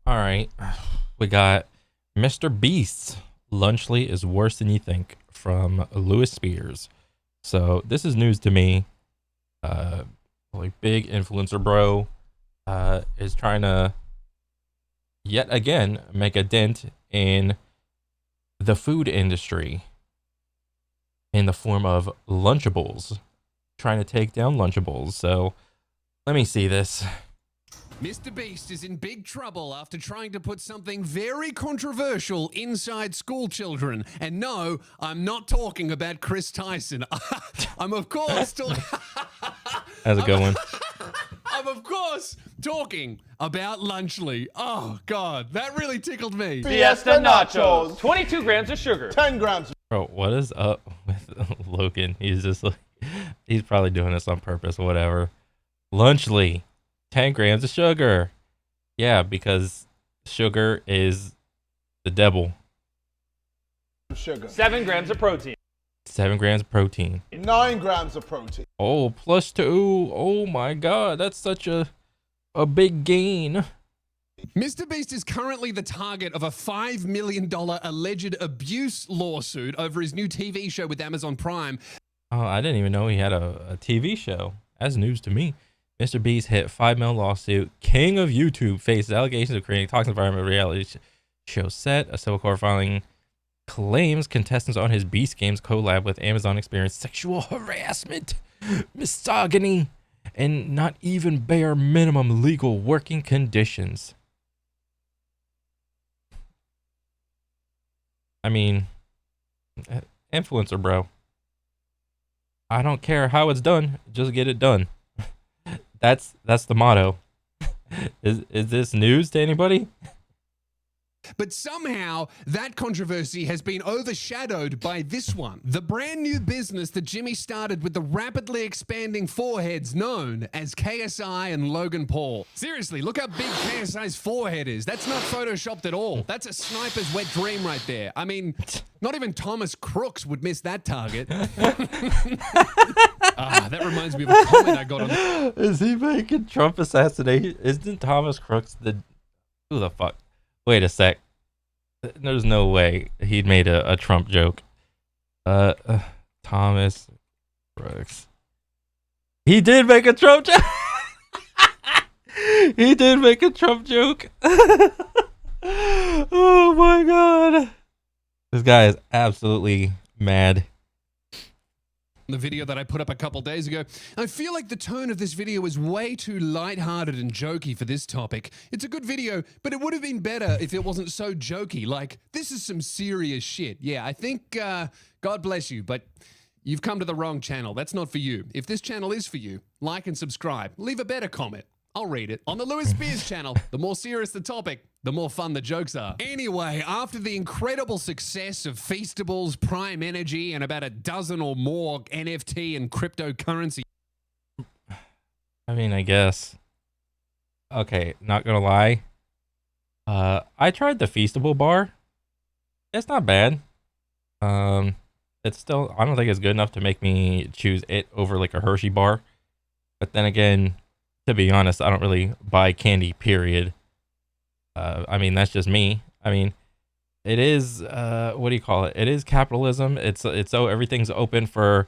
All right, we got Mr. Beast's Lunchly is worse than you think from Lewis Spears. So this is news to me. Uh, like big influencer bro, is trying to yet again make a dent in the food industry in the form of Lunchables, trying to take down Lunchables. So let me see this. Mr. Beast is in big trouble after trying to put something very controversial inside school children. And no, I'm not talking about Chris Tyson. I'm of course talking. How's it going? I'm of course talking about Lunchly. Oh God, that really tickled me. Fiesta nachos, 22 grams of sugar. 10 grams. Bro, what is up with Logan? He's just like, he's probably doing this on purpose, whatever. Lunchly, 10 grams of sugar. Yeah, because sugar is the devil. Sugar. 7 grams of protein. 7 grams of protein. 9 grams of protein. Oh, +2. Oh my god, that's such a big gain. Mr. Beast is currently the target of a $5 million alleged abuse lawsuit over his new TV show with Amazon Prime. Oh, I didn't even know he had a TV show. That's news to me. Mr. Beast hit $5 million lawsuit. King of YouTube faces allegations of creating toxic environment reality show set. A civil court filing claims contestants on his Beast Games collab with Amazon experienced sexual harassment, misogyny, and not even bare minimum legal working conditions. I mean, influencer, bro. I don't care how it's done, just get it done. That's the motto. Is this news to anybody? But somehow that controversy has been overshadowed by this one. The brand new business that Jimmy started with the rapidly expanding foreheads known as KSI and Logan Paul. Seriously, look how big KSI's forehead is. That's not photoshopped at all. That's a sniper's wet dream right there. I mean, not even Thomas Crooks would miss that target. That reminds me of a comment I got on. Is he making Trump assassination? Isn't Thomas Crooks the... Who the fuck? Wait a sec. There's no way he'd made a Trump joke. Thomas Crooks. He did make a Trump joke. He did make a Trump joke. Oh my god. This guy is absolutely mad. The video that I put up a couple days ago. I feel like the tone of this video is way too lighthearted and jokey for this topic. It's a good video, but it would have been better if it wasn't so jokey. Like, this is some serious shit. Yeah, I think, God bless you, but you've come to the wrong channel. That's not for you. If this channel is for you, like and subscribe. Leave a better comment. I'll read it. On the Lewis Spears channel, the more serious the topic, the more fun the jokes are. Anyway, after the incredible success of Feastables, Prime Energy, and about a dozen or more NFT and cryptocurrency. I mean, I guess. Okay, not gonna lie. I tried the Feastable bar. It's not bad. It's still, I don't think it's good enough to make me choose it over like a Hershey bar. But then again, to be honest, I don't really buy candy, period. I mean, that's just me. I mean, it is, what do you call it? It is capitalism. It's so everything's open for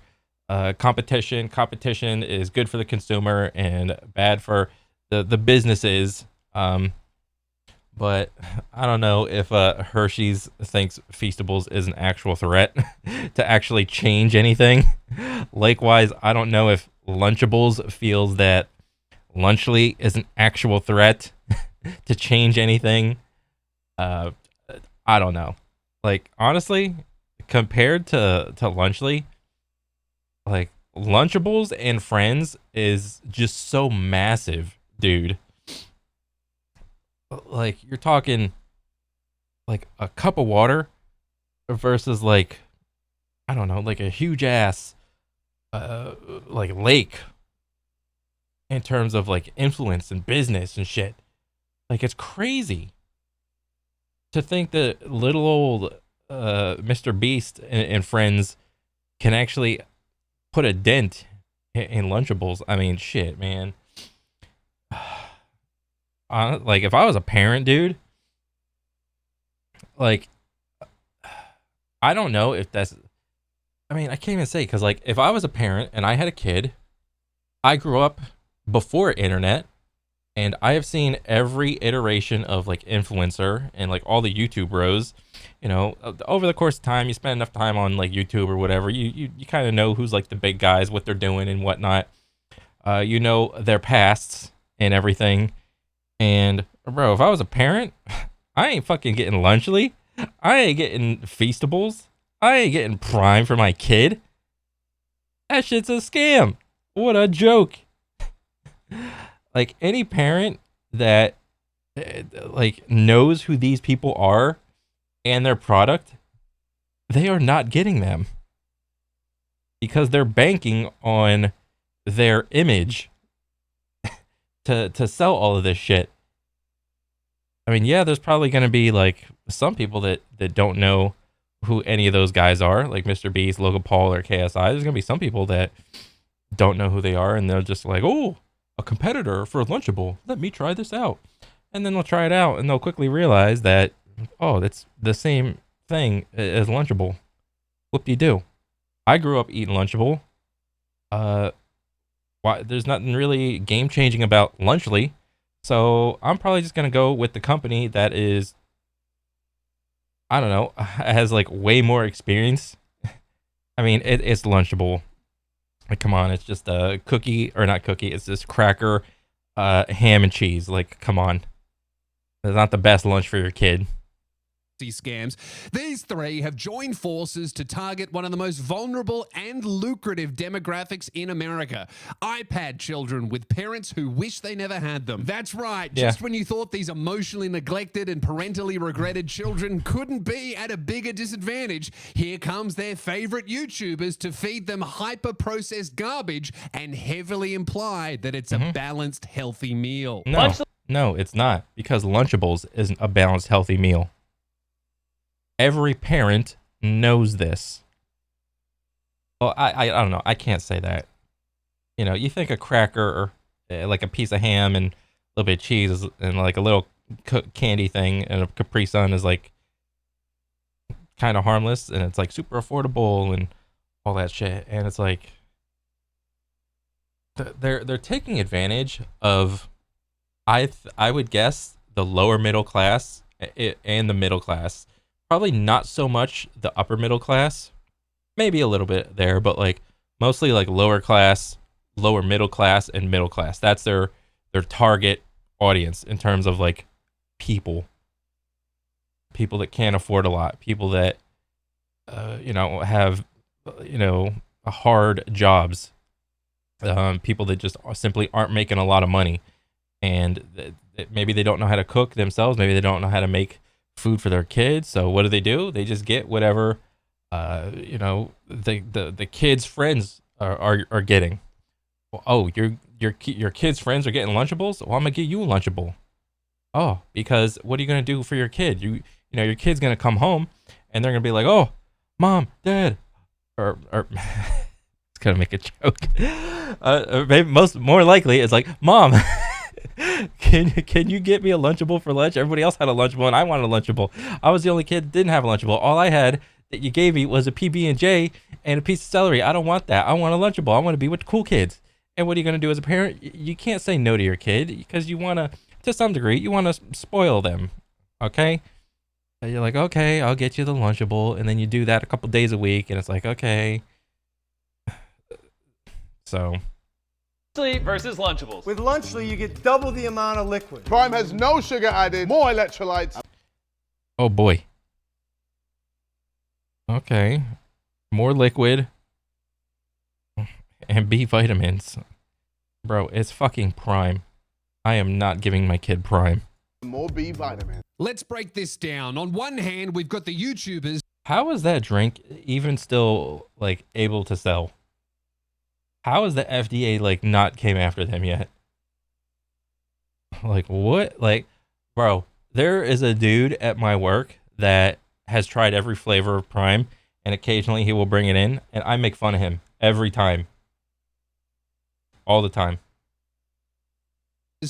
competition. Competition is good for the consumer and bad for the businesses. But I don't know if Hershey's thinks Feastables is an actual threat to actually change anything. Likewise, I don't know if Lunchables feels that Lunchly is an actual threat to change anything. I don't know. Like, honestly, compared to Lunchly, like, Lunchables and Friends is just so massive, dude. Like, you're talking like a cup of water versus like, I don't know, like a huge ass like lake in terms of like influence and business and shit. Like, it's crazy to think that little old Mr. Beast and friends can actually put a dent in Lunchables. I mean, shit, man. Like, if I was a parent, dude, like, I don't know if that's, I mean, I can't even say, because, like, if I was a parent and I had a kid, I grew up before internet, and I have seen every iteration of, like, influencer and, like, all the YouTube bros. You know, over the course of time, you spend enough time on, like, YouTube or whatever, you kind of know who's, like, the big guys, what they're doing and whatnot. You know their pasts and everything. And, bro, if I was a parent, I ain't fucking getting Lunchly. I ain't getting Feastables. I ain't getting Prime for my kid. That shit's a scam. What a joke. Like, any parent that like knows who these people are and their product, they are not getting them because they're banking on their image to sell all of this shit. I mean, yeah, there's probably going to be like some people that don't know who any of those guys are, like Mr. Beast, Logan Paul, or KSI. There's going to be some people that don't know who they are, and they're just like, oh, a competitor for Lunchable. Let me try this out. And then they'll try it out, and they'll quickly realize that, oh, that's the same thing as Lunchable. Whoop-de-doo. I grew up eating Lunchable. There's nothing really game-changing about Lunchly. So I'm probably just going to go with the company that is, I don't know, has like way more experience. I mean, it's Lunchable. Like, come on, it's just a cookie, or not cookie, it's just cracker, ham and cheese. Like, come on. It's not the best lunch for your kid. Scams. These three have joined forces to target one of the most vulnerable and lucrative demographics in America: iPad children with parents who wish they never had them. That's right. Yeah. Just when you thought these emotionally neglected and parentally regretted children couldn't be at a bigger disadvantage, here comes their favorite YouTubers to feed them hyper-processed garbage and heavily imply that it's a balanced, healthy meal. No, it's not, because Lunchables isn't a balanced, healthy meal. Every parent knows this. Well, I don't know. I can't say that. You know, you think a cracker, or like a piece of ham and a little bit of cheese and like a little candy thing and a Capri Sun is like kind of harmless, and it's like super affordable and all that shit. And it's like they're taking advantage of, I would guess, the lower middle class and the middle class. Probably not so much the upper middle class, maybe a little bit there, but like mostly like lower class, lower middle class, and middle class. That's their target audience in terms of like people that can't afford a lot, people that have hard jobs, people that just simply aren't making a lot of money, and maybe they don't know how to cook themselves, maybe they don't know how to make food for their kids. So what do? They just get whatever the kids' friends are getting. Well, oh, your kids' friends are getting Lunchables? Well, I'm gonna get you a Lunchable. Oh, because what are you gonna do for your kid? Your kid's gonna come home and they're gonna be like, oh, mom, dad, or it's gonna make a joke. Maybe more likely it's like, mom, Can you get me a Lunchable for lunch? Everybody else had a Lunchable, and I wanted a Lunchable. I was the only kid that didn't have a Lunchable. All I had that you gave me was a PB&J and a piece of celery. I don't want that. I want a Lunchable. I want to be with the cool kids. And what are you going to do as a parent? You can't say no to your kid because you want to some degree, you want to spoil them. Okay? So you're like, okay, I'll get you the Lunchable. And then you do that a couple days a week, and it's like, okay. So... versus Lunchables. With Lunchly, you get double the amount of liquid. Prime has no sugar added, more electrolytes. Oh boy. Okay. More liquid. And B vitamins. Bro, it's fucking Prime. I am not giving my kid Prime. More B vitamins. Let's break this down. On one hand, we've got the YouTubers. How is that drink even still like able to sell? How is the FDA like not came after them yet? Like what? Like, bro, there is a dude at my work that has tried every flavor of Prime, and occasionally he will bring it in, and I make fun of him every time. All the time.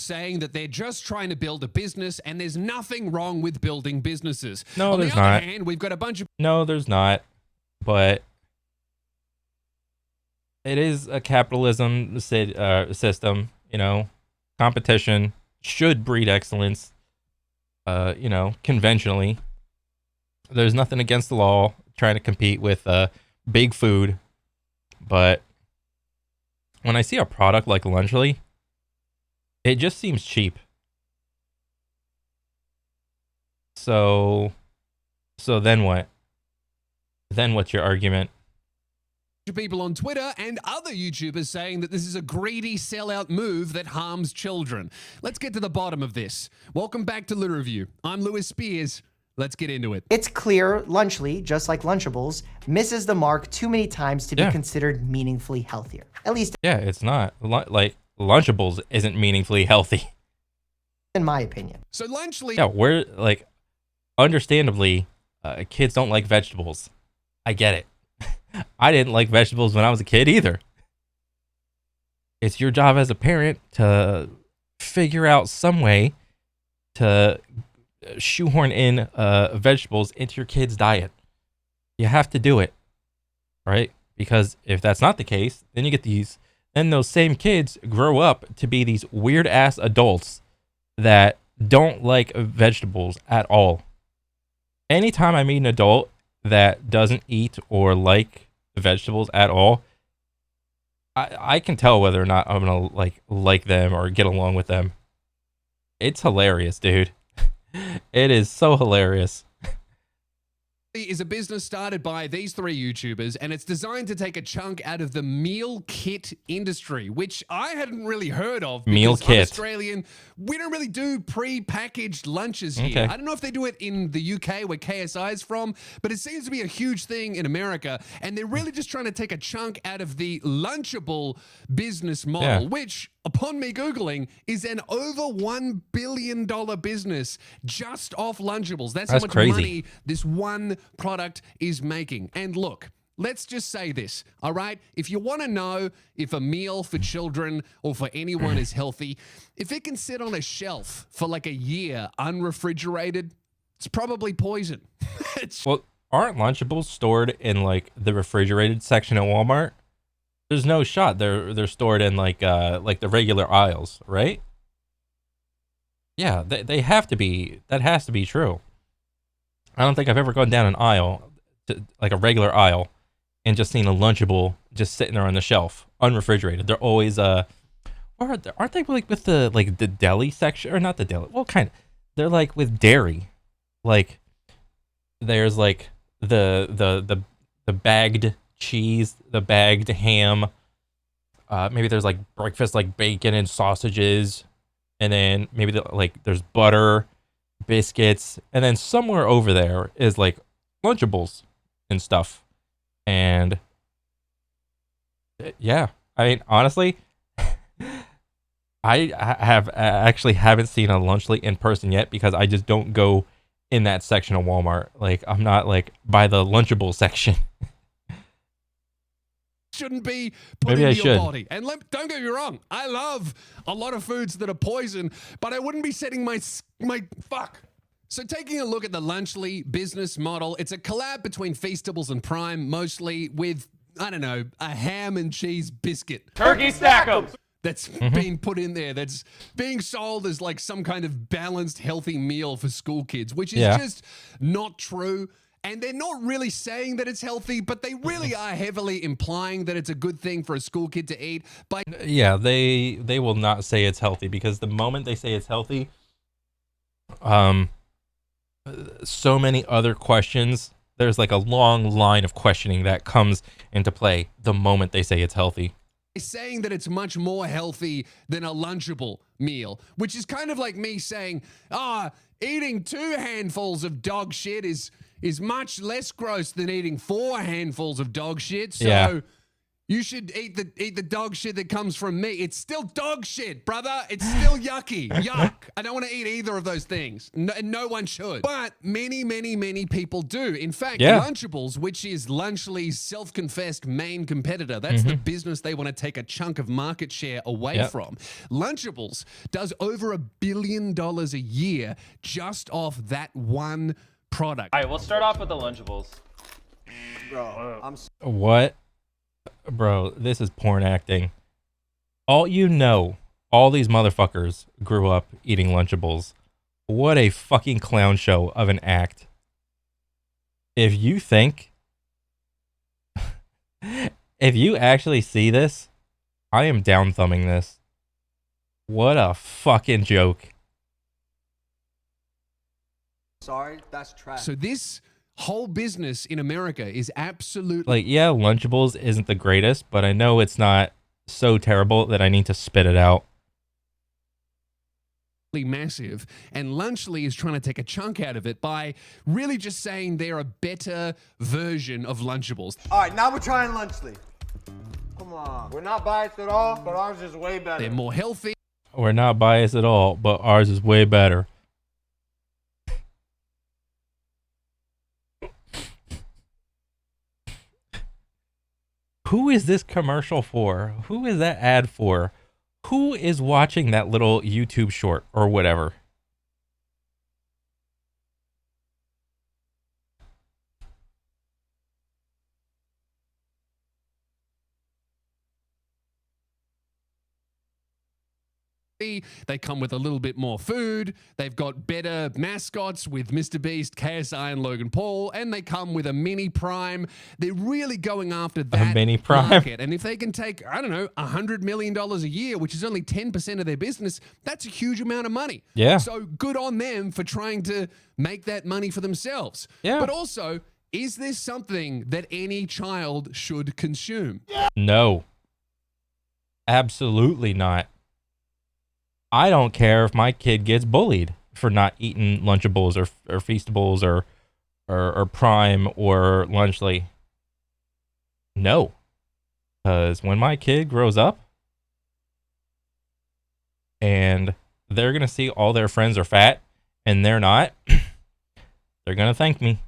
saying that they're just trying to build a business and there's nothing wrong with building businesses. No, On there's the other not. hand, we've got a bunch of No, there's not. But it is a capitalism system, you know. Competition should breed excellence, you know, conventionally. There's nothing against the law trying to compete with big food. But when I see a product like Lunchly, it just seems cheap. So then what? Then what's your argument? people on Twitter and other YouTubers saying that this is a greedy sellout move that harms children. Let's get to the bottom of this. Welcome back to Little Review. I'm Lewis Spears. Let's get into it. It's clear Lunchly, just like Lunchables, misses the mark too many times to be considered meaningfully healthier. At least, Yeah, it's not. Like, Lunchables isn't meaningfully healthy. in my opinion. So Lunchly... Yeah, we're, like, understandably, kids don't like vegetables. I get it. I didn't like vegetables when I was a kid either. It's your job as a parent to figure out some way to shoehorn in vegetables into your kid's diet. You have to do it, right? Because if that's not the case, then you get then those same kids grow up to be these weird ass adults that don't like vegetables at all. Anytime I meet an adult that doesn't eat or like vegetables at all, I can tell whether or not I'm gonna like them or get along with them. It's hilarious, dude. It is so hilarious. is a business started by these three YouTubers, and it's designed to take a chunk out of the meal kit industry, which I hadn't really heard of. Meal I'm kit. Australian. We don't really do pre-packaged lunches here. Okay. I don't know if they do it in the UK where KSI is from, but it seems to be a huge thing in America, and they're really just trying to take a chunk out of the Lunchable business model, which, upon me Googling, is an over $1 billion business just off Lunchables. That's how much crazy. money this one product is making. And look, let's just say this, all right? If you want to know if a meal for children or for anyone is healthy, if it can sit on a shelf for like a year unrefrigerated, it's probably poison. Well, aren't Lunchables stored in like the refrigerated section at Walmart? There's no shot they're stored in like the regular aisles, right? Yeah, they have to be. That has to be true. I don't think I've ever gone down an aisle, like a regular aisle, and just seen a Lunchable just sitting there on the shelf, unrefrigerated. They're always aren't they like with the deli section, or not the deli? Well, kind of. They're like with dairy, like there's like the bagged cheese, the bagged ham. Maybe there's like breakfast, like bacon and sausages, and then maybe there's butter, biscuits, and then somewhere over there is like Lunchables and stuff. And yeah, I mean, honestly, I actually haven't seen a Lunchly in person yet because I just don't go in that section of Walmart. Like, I'm not like by the Lunchable section. Shouldn't be put Maybe into I your should. body. And don't get me wrong, I love a lot of foods that are poison, but I wouldn't be setting my fuck. So taking a look at the Lunchly business model, it's a collab between Feastables and Prime, mostly with, I don't know, a ham and cheese biscuit. Turkey stack 'em. That's being put in there, that's being sold as like some kind of balanced, healthy meal for school kids, which is just not true. And they're not really saying that it's healthy, but they really are heavily implying that it's a good thing for a school kid to eat. Yeah, they will not say it's healthy, because the moment they say it's healthy, so many other questions. There's like a long line of questioning that comes into play the moment they say it's healthy. Saying that it's much more healthy than a Lunchable meal, which is kind of like me saying, eating 2 handfuls of dog shit is much less gross than eating 4 handfuls of dog shit. So, You should eat the dog shit that comes from me. It's still dog shit, brother. It's still yucky. Yuck. I don't want to eat either of those things. No one should. But many, many, many people do. In fact, Lunchables, which is Lunchly's self-confessed main competitor, that's the business they want to take a chunk of market share away from. Lunchables does over $1 billion a year just off that one product. All right, we'll start off with the Lunchables. Bro, What? Bro, this is porn acting. All these motherfuckers grew up eating Lunchables. What a fucking clown show of an act. If you actually see this, I am down thumbing this. What a fucking joke. sorry, that's trash. So this whole business in America is absolutely Like, yeah, Lunchables isn't the greatest, but I know it's not so terrible that I need to spit it out. massive, and Lunchly is trying to take a chunk out of it by really just saying they're a better version of Lunchables. All right, now we're trying Lunchly. Come on. We're not biased at all, but ours is way better. They're more healthy. We're not biased at all, but ours is way better. Who is this commercial for? Who is that ad for? Who is watching that little YouTube short or whatever? They come with a little bit more food. They've got better mascots with Mr. Beast, KSI, and Logan Paul, and they come with a mini prime. They're really going after that mini prime market. And if they can take, I don't know, $100 million a year, which is only 10% of their business, that's a huge amount of money. Yeah. So good on them for trying to make that money for themselves. Yeah. But also, is this something that any child should consume? No. Absolutely not. I don't care if my kid gets bullied for not eating Lunchables or Feastables or Prime or Lunchly. No. Because when my kid grows up and they're going to see all their friends are fat and they're not, they're going to thank me.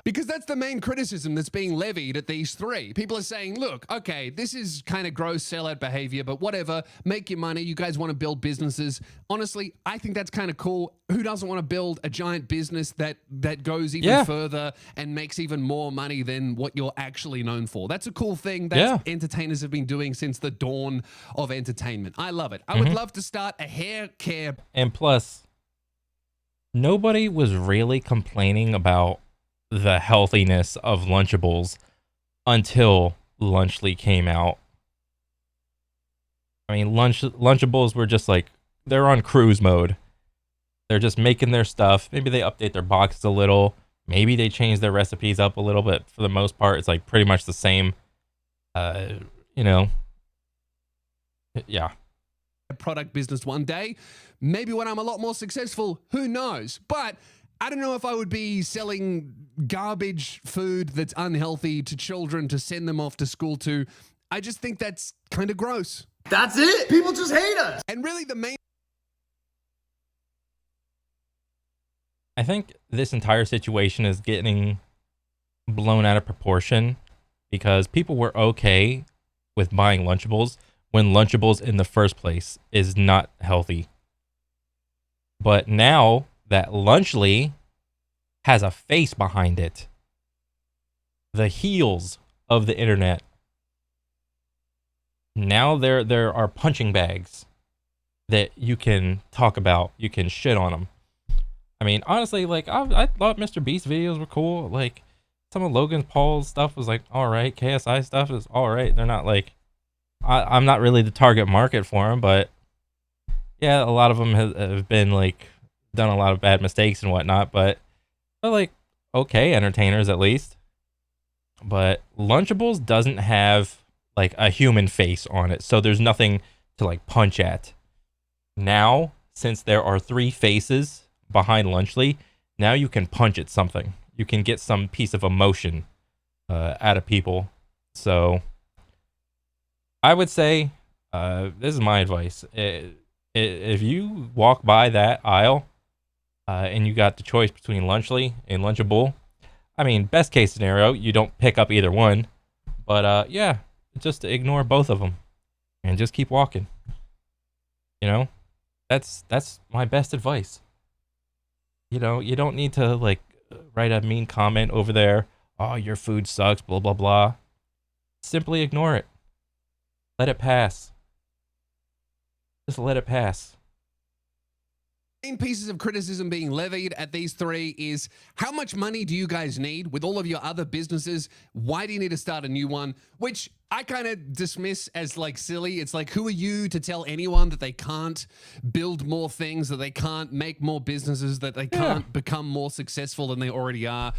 Because that's the main criticism that's being levied at these three. People are saying, look, okay, this is kind of gross sellout behavior, but whatever, make your money. You guys want to build businesses. Honestly, I think that's kind of cool. Who doesn't want to build a giant business that goes even further and makes even more money than what you're actually known for? That's a cool thing that entertainers have been doing since the dawn of entertainment. I love it. I would love to start a hair care. And plus, nobody was really complaining about the healthiness of Lunchables until Lunchly came out. I mean, Lunchables were just like, they're on cruise mode. They're just making their stuff. Maybe they update their boxes a little. Maybe they change their recipes up a little bit. For the most part, it's like pretty much the same. Yeah. Product business one day. Maybe when I'm a lot more successful, who knows? But I don't know if I would be selling garbage food that's unhealthy to children to send them off to school to. I just think that's kind of gross. That's it. People just hate us. And really the main... I think this entire situation is getting blown out of proportion because people were okay with buying Lunchables when Lunchables in the first place is not healthy. But now that Lunchly has a face behind it, the heels of the internet, now there are punching bags that you can talk about, you can shit on them. I mean, honestly, like I thought Mr. Beast videos were cool. Like some of Logan Paul's stuff was like all right, KSI stuff is all right. They're not like I'm not really the target market for them, but yeah, a lot of them have been like done a lot of bad mistakes and whatnot, but they're like okay entertainers at least. But Lunchables doesn't have like a human face on it, so there's nothing to like punch at. Now, since there are 3 faces behind Lunchly, now you can punch at something. You can get some piece of emotion out of people. So I would say, this is my advice. If you walk by that aisle and you got the choice between Lunchly and Lunchable, I mean, best case scenario, you don't pick up either one. But yeah, just ignore both of them and just keep walking. You know, that's my best advice. You know, you don't need to like write a mean comment over there. Oh, your food sucks, blah blah blah. Simply ignore it. Let it pass. Just let it pass. Main pieces of criticism being levied at these three is how much money do you guys need with all of your other businesses? Why do you need to start a new one? Which I kind of dismiss as like silly. It's like, who are you to tell anyone that they can't build more things, that they can't make more businesses, that they can't become more successful than they already are?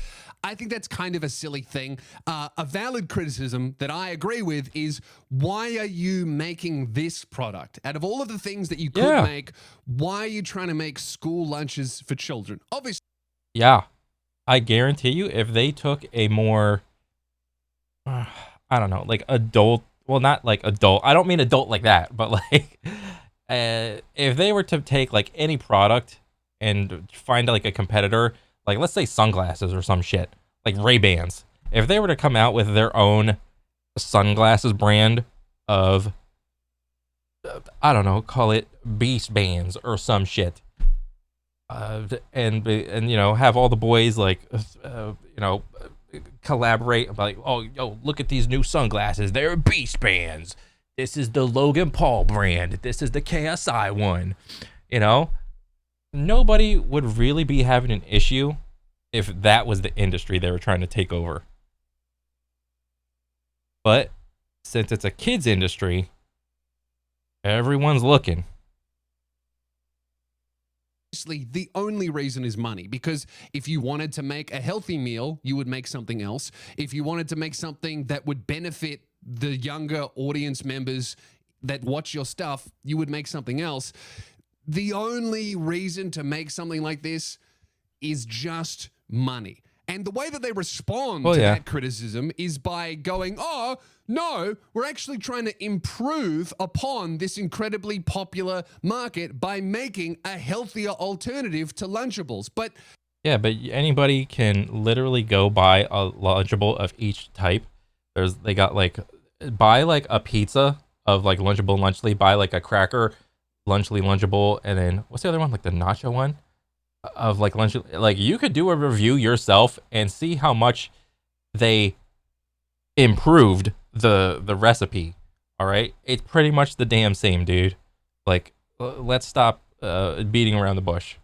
I think that's kind of a silly thing. A valid criticism that I agree with is, why are you making this product? Out of all of the things that you could make, why are you trying to make school lunches for children? Obviously. Yeah. I guarantee you, if they took a more, I don't know, like adult, well, not like adult, I don't mean adult like that, but like, if they were to take like any product and find like a competitor, like let's say sunglasses or some shit, like Ray-Bans, if they were to come out with their own sunglasses brand of, I don't know, call it Beast Bands or some shit, and you know, have all the boys like, you know, collaborate, like, oh, yo, look at these new sunglasses, they're Beast Bands, this is the Logan Paul brand, this is the KSI one, you know, nobody would really be having an issue if that was the industry they were trying to take over. But since it's a kids industry, everyone's looking. The only reason is money, because if you wanted to make a healthy meal, you would make something else. If you wanted to make something that would benefit the younger audience members that watch your stuff, you would make something else. The only reason to make something like this is just money. And the way that they respond to that criticism is by going, oh, no, we're actually trying to improve upon this incredibly popular market by making a healthier alternative to Lunchables. But yeah, but anybody can literally go buy a Lunchable of each type. They got like, buy like a pizza of like Lunchable, Lunchly, buy like a cracker, Lunchly, Lunchable, and then what's the other one? Like the nacho one? Of like lunch, like you could do a review yourself and see how much they improved the recipe. All right, it's pretty much the damn same, dude. Like, let's stop beating around the bush.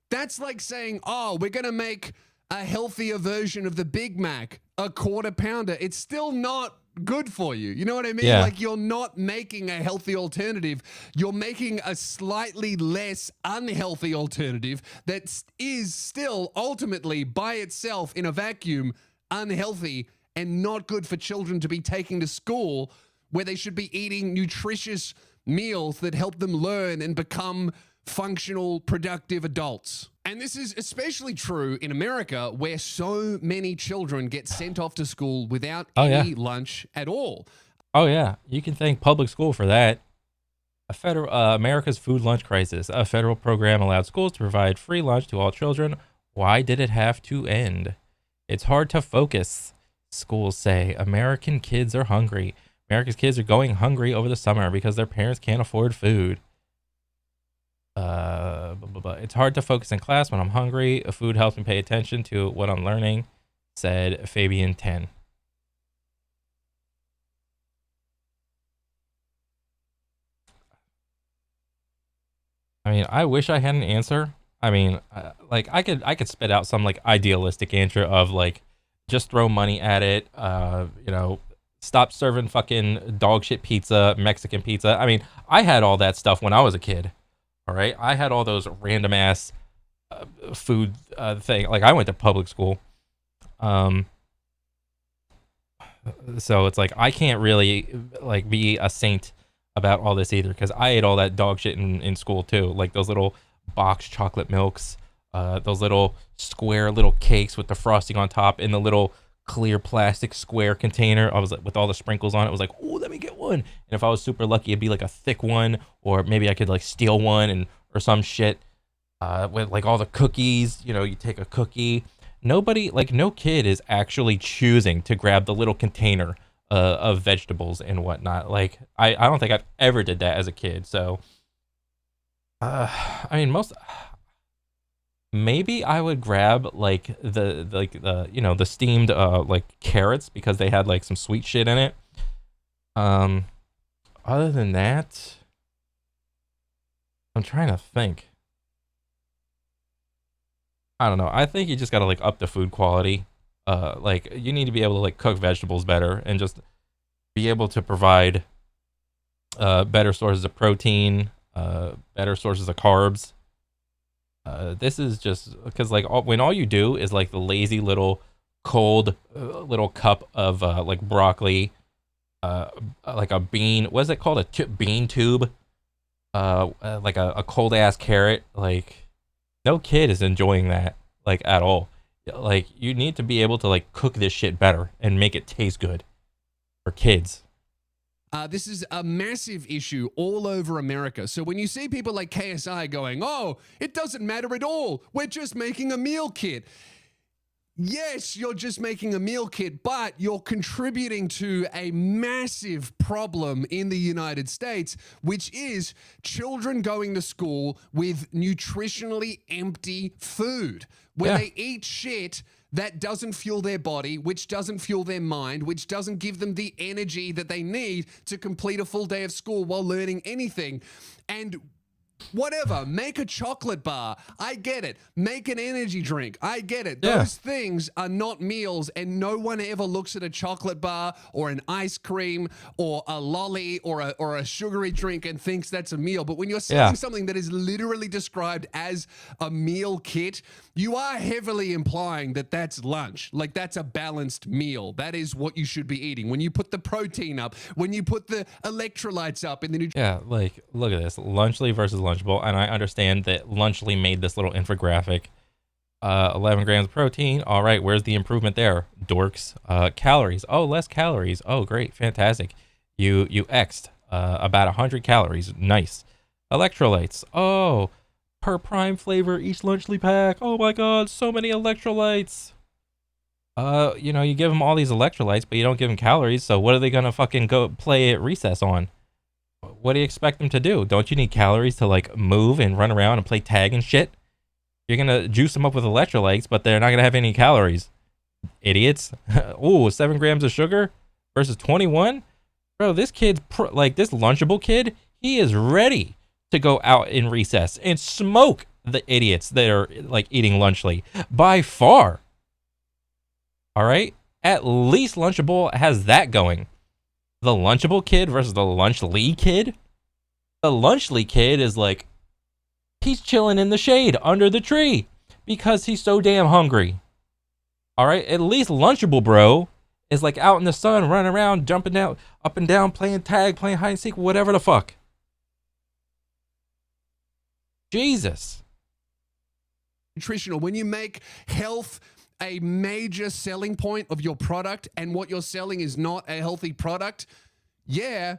That's like saying, oh, we're gonna make a healthier version of the Big Mac, a quarter pounder. It's still not good for you. You know what I mean? Yeah. Like, you're not making a healthy alternative. You're making a slightly less unhealthy alternative that is still ultimately by itself in a vacuum unhealthy and not good for children to be taking to school, where they should be eating nutritious meals that help them learn and become functional, productive adults. And this is especially true in America, where so many children get sent off to school without any lunch at all. Oh yeah, you can thank public school for that. America's food lunch crisis. A federal program allowed schools to provide free lunch to all children. Why did it have to end? It's hard to focus, schools say. American kids are hungry. America's kids are going hungry over the summer because their parents can't afford food. It's hard to focus in class when I'm hungry. Food helps me pay attention to what I'm learning, said Fabian 10. I mean, I wish I had an answer. I mean, like I could spit out some like idealistic answer of like, just throw money at it. You know, stop serving fucking dog shit pizza, Mexican pizza. I mean, I had all that stuff when I was a kid. All right, I had all those random ass food thing. Like I went to public school, so it's like I can't really like be a saint about all this either, because I ate all that dog shit in school too, like those little box chocolate milks, those little square little cakes with the frosting on top in the little clear plastic square container. I was like, with all the sprinkles on it, I was like, oh, let me get one. And if I was super lucky, it'd be like a thick one, or maybe I could like steal one and or some shit. With like all the cookies, you know, you take a cookie. Nobody, like no kid is actually choosing to grab the little container of vegetables and whatnot. Like I don't think I've ever did that as a kid. So, I mean, maybe I would grab like the you know, the steamed like carrots because they had like some sweet shit in it. Other than that, I'm trying to think. I don't know. I think you just gotta like up the food quality. Like you need to be able to like cook vegetables better and just be able to provide better sources of protein, better sources of carbs. This is just because like when all you do is like the lazy little cold little cup of like broccoli, like a bean. What is it called? A bean tube. Like a cold ass carrot. Like no kid is enjoying that like at all. Like you need to be able to like cook this shit better and make it taste good for kids. This is a massive issue all over America. So when you see people like KSI going, oh, it doesn't matter at all, we're just making a meal kit. Yes, you're just making a meal kit, but you're contributing to a massive problem in the United States, which is children going to school with nutritionally empty food, where they eat shit that doesn't fuel their body, which doesn't fuel their mind, which doesn't give them the energy that they need to complete a full day of school while learning anything. And whatever, make a chocolate bar. I get it. Make an energy drink. I get it. Yeah. Those things are not meals, and no one ever looks at a chocolate bar or an ice cream or a lolly or a sugary drink and thinks that's a meal. But when you're selling something that is literally described as a meal kit, you are heavily implying that that's lunch. Like that's a balanced meal. That is what you should be eating. When you put the protein up, when you put the electrolytes up in the Yeah, like look at this. Lunchly versus Lunchable, and I understand that Lunchly made this little infographic. 11 grams of protein. All right, where's the improvement there? Dorks. Calories. Oh, less calories. Oh, great, fantastic. You X'd about 100 calories. Nice. Electrolytes. Oh, per prime flavor each Lunchly pack. Oh my god, so many electrolytes. You know, you give them all these electrolytes, but you don't give them calories, so what are they gonna fucking go play at recess on? What do you expect them to do? Don't you need calories to like move and run around and play tag and shit? You're gonna juice them up with electrolytes, but they're not gonna have any calories. Idiots. Ooh, 7 grams of sugar versus 21? Bro, this kid's like this Lunchable kid, he is ready to go out in recess and smoke the idiots that are like eating Lunchly by far. All right? At least Lunchable has that going. The Lunchable kid versus the Lunchly kid? The Lunchly kid is like, he's chilling in the shade under the tree because he's so damn hungry. All right? At least Lunchable bro is like out in the sun, running around, jumping down, up and down, playing tag, playing hide and seek, whatever the fuck. Jesus. Nutritional. When you make health a major selling point of your product and what you're selling is not a healthy product, yeah,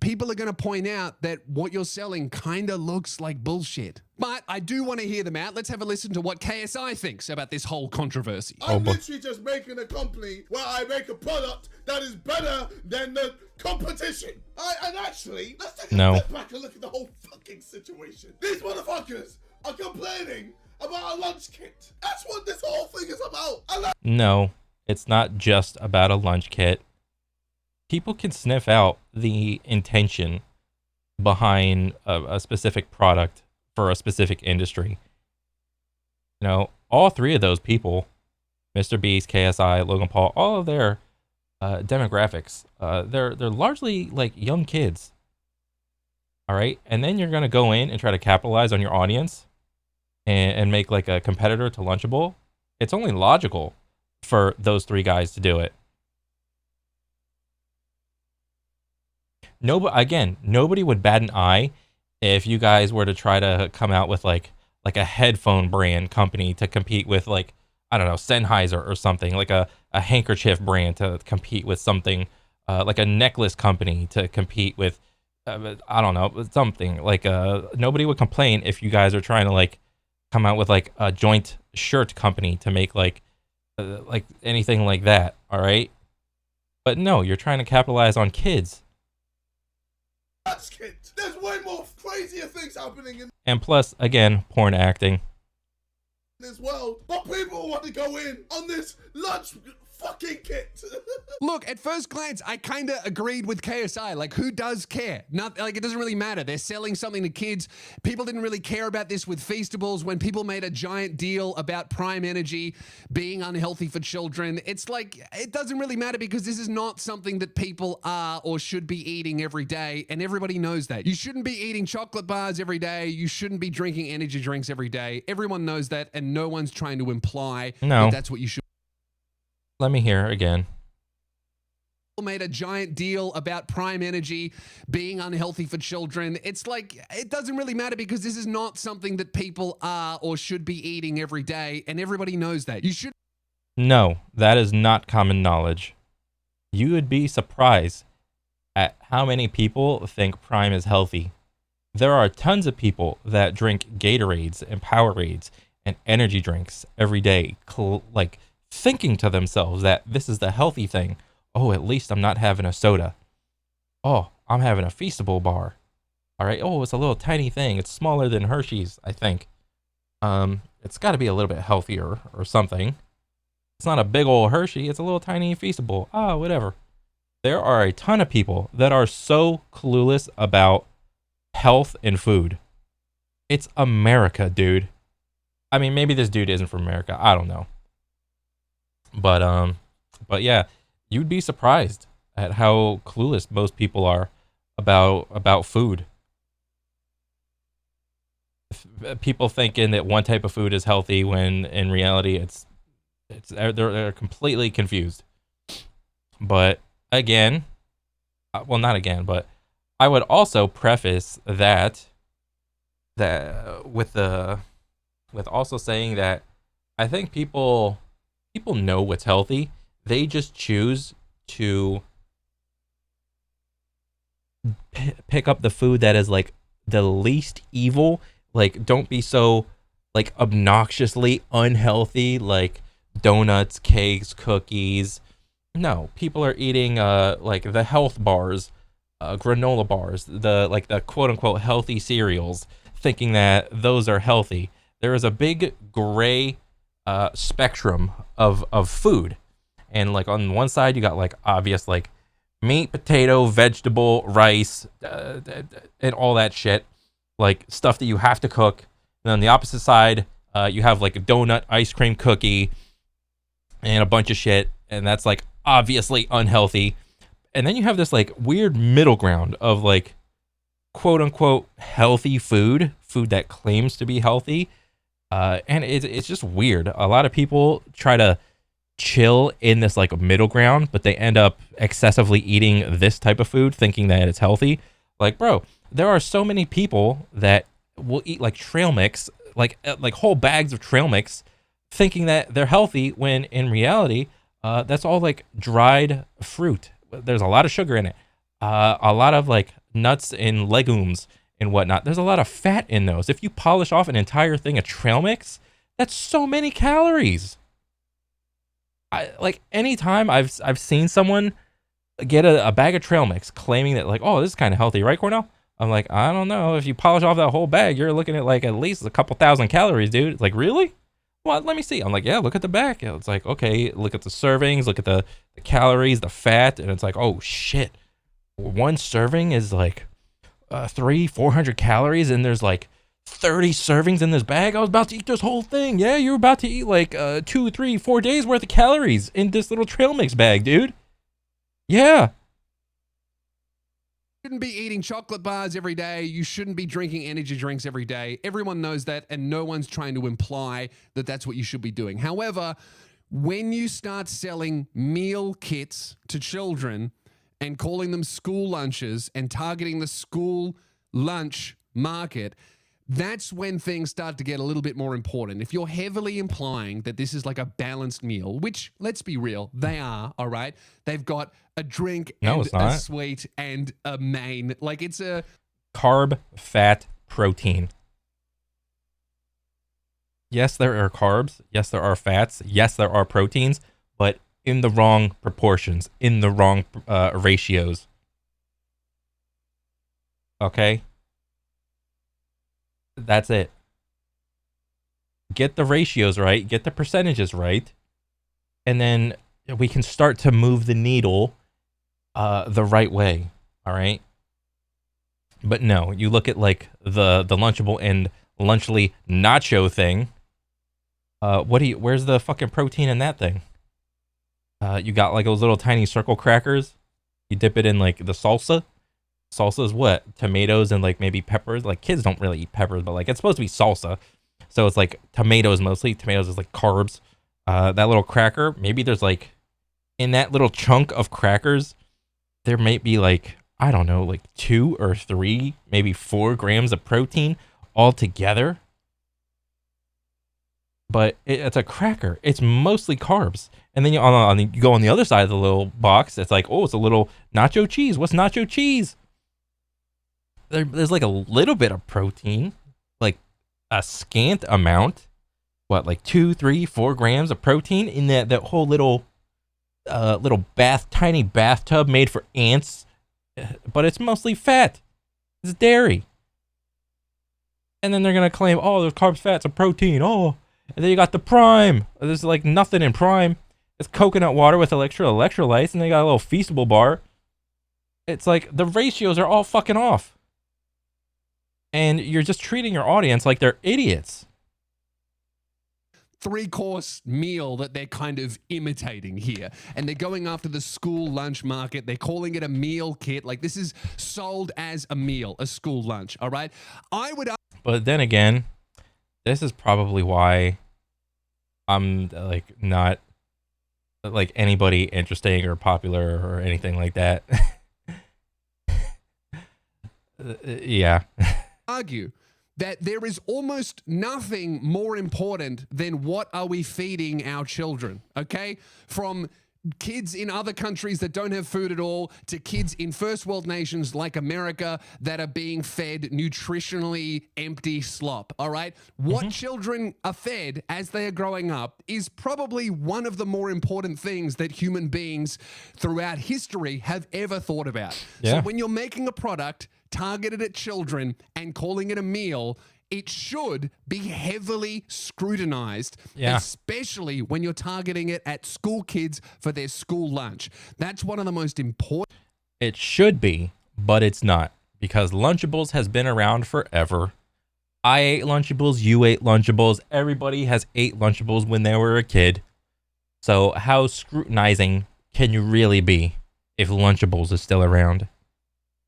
people are going to point out that what you're selling kind of looks like bullshit. But I do want to hear them out. Let's have a listen to what KSI thinks about this whole controversy. I'm literally just making a company where I make a product that is better than the competition. And actually, let's take a step back and look at the whole fucking situation. These motherfuckers are complaining about a lunch kit. That's what this whole thing is about. No, it's not just about a lunch kit. People can sniff out the intention behind a specific product for a specific industry. You know, all three of those people, Mr. Beast, KSI, Logan Paul, all of their demographics, they're largely like young kids. All right, and then you're gonna go in and try to capitalize on your audience and make like a competitor to Lunchable. It's only logical for those three guys to do it. Nobody would bat an eye if you guys were to try to come out with like a headphone brand company to compete with, like, I don't know, Sennheiser or something, like a handkerchief brand to compete with something, like a necklace company to compete with, I don't know, something like, nobody would complain if you guys are trying to like come out with like a joint shirt company to make like anything like that. All right. But no, you're trying to capitalize on kids. That's kids. There's way more crazier things happening in And plus, again, porn acting. this world. But people want to go in on this lunch fucking kit. Look, at first glance, I kind of agreed with KSI. Like, who does care? Not like it doesn't really matter. They're selling something to kids. People didn't really care about this with Feastables when people made a giant deal about Prime Energy being unhealthy for children. It's like, it doesn't really matter because this is not something that people are or should be eating every day. And everybody knows that. You shouldn't be eating chocolate bars every day. You shouldn't be drinking energy drinks every day. Everyone knows that. And no one's trying to imply that that's what you should. Let me hear again. Made a giant deal about Prime Energy being unhealthy for children. It's like, it doesn't really matter because this is not something that people are or should be eating every day. And everybody knows that. You should. No, that is not common knowledge. You would be surprised at how many people think Prime is healthy. There are tons of people that drink Gatorades and Powerades and energy drinks every day, like thinking to themselves that this is the healthy thing. Oh, at least I'm not having a soda. Oh, I'm having a Feastable bar. All right. Oh, it's a little tiny thing. It's smaller than Hershey's, I think. It's got to be a little bit healthier or something. It's not a big old Hershey. It's a little tiny Feastable. Ah, whatever. There are a ton of people that are so clueless about health and food. It's America, dude. I mean, maybe this dude isn't from America. I don't know. But yeah, you'd be surprised at how clueless most people are about food. People thinking that one type of food is healthy when in reality they're completely confused. But again, well, not again, but I would also preface that with also saying that I think people know what's healthy. They just choose to pick up the food that is like the least evil. Like, don't be so like obnoxiously unhealthy, like donuts, cakes, cookies. No, people are eating like the health bars, granola bars, the quote unquote healthy cereals, thinking that those are healthy. There is a big gray spectrum of food. And like on one side you got like obvious like meat, potato, vegetable, rice, and all that shit, like stuff that you have to cook. And on the opposite side, you have like a donut, ice cream, cookie, and a bunch of shit, and that's like obviously unhealthy. And then you have this like weird middle ground of like quote unquote healthy food that claims to be healthy. And it's just weird. A lot of people try to chill in this like middle ground, but they end up excessively eating this type of food thinking that it's healthy. Like, bro, there are so many people that will eat like trail mix, like whole bags of trail mix, thinking that they're healthy when in reality that's all like dried fruit. There's a lot of sugar in it, a lot of like nuts and legumes and whatnot. There's a lot of fat in those. If you polish off an entire thing of trail mix, that's so many calories. Like anytime I've seen someone get a bag of trail mix claiming that like, oh, this is kind of healthy, right, Cornel? I'm like, I don't know. If you polish off that whole bag, you're looking at like at least a couple thousand calories, dude. It's like, really? Well, let me see. I'm like, yeah, look at the back. It's like, okay, look at the servings, look at the calories, the fat, and it's like, oh shit, one serving is like 400 calories, and there's like 30 servings in this bag. I was about to eat this whole thing. Yeah, you're about to eat like 2, 3, 4 days worth of calories in this little trail mix bag, dude. Yeah. You shouldn't be eating chocolate bars every day. You shouldn't be drinking energy drinks every day. Everyone knows that, and no one's trying to imply that that's what you should be doing. However, when you start selling meal kits to children and calling them school lunches and targeting the school lunch market, that's when things start to get a little bit more important. If you're heavily implying that this is like a balanced meal, which, let's be real, they are, all right? They've got a drink and it's a not. sweet and a main. Like, it's a... Carb, fat, protein. Yes, there are carbs. Yes, there are fats. Yes, there are proteins, but in the wrong proportions, in the wrong ratios. Okay? That's it. Get the ratios right, get the percentages right, and then we can start to move the needle the right way. All right? But no, you look at like the Lunchable and Lunchly nacho thing. Where's the fucking protein in that thing? You got like those little tiny circle crackers. You dip it in like the salsa. Salsa is what? Tomatoes and like maybe peppers. Like kids don't really eat peppers, but like it's supposed to be salsa. So it's like tomatoes mostly. Tomatoes is like carbs. That little cracker, maybe there's like in that little chunk of crackers, there might be like, I don't know, like 2 or 3, maybe 4 grams of protein all together. But it's a cracker. It's mostly carbs. And then you go on the other side of the little box. It's like, oh, it's a little nacho cheese. What's nacho cheese? There's like a little bit of protein, like a scant amount. What, like 2, 3, 4 grams of protein in that whole little tiny bathtub made for ants. But it's mostly fat. It's dairy. And then they're gonna claim, oh, there's carbs, fats, and protein. Oh. And then you got the Prime. There's like nothing in Prime. It's coconut water with electrolytes, and they got a little Feastable bar. It's like the ratios are all fucking off. And you're just treating your audience like they're idiots. 3-course meal that they're kind of imitating here. And they're going after the school lunch market. They're calling it a meal kit. Like, this is sold as a meal, a school lunch, all right? But then again, this is probably why I'm like not like anybody interesting or popular or anything like that. Yeah. Argue that there is almost nothing more important than what are we feeding our children, okay? From kids in other countries that don't have food at all to kids in first world nations like America that are being fed nutritionally empty slop, all right? What children are fed as they are growing up is probably one of the more important things that human beings throughout history have ever thought about. Yeah. So when you're making a product targeted at children and calling it a meal, it should be heavily scrutinized, especially when you're targeting it at school kids for their school lunch. That's one of the most important. It should be, but it's not, because Lunchables has been around forever. I ate Lunchables, you ate Lunchables, everybody has ate Lunchables when they were a kid. So how scrutinizing can you really be if Lunchables is still around?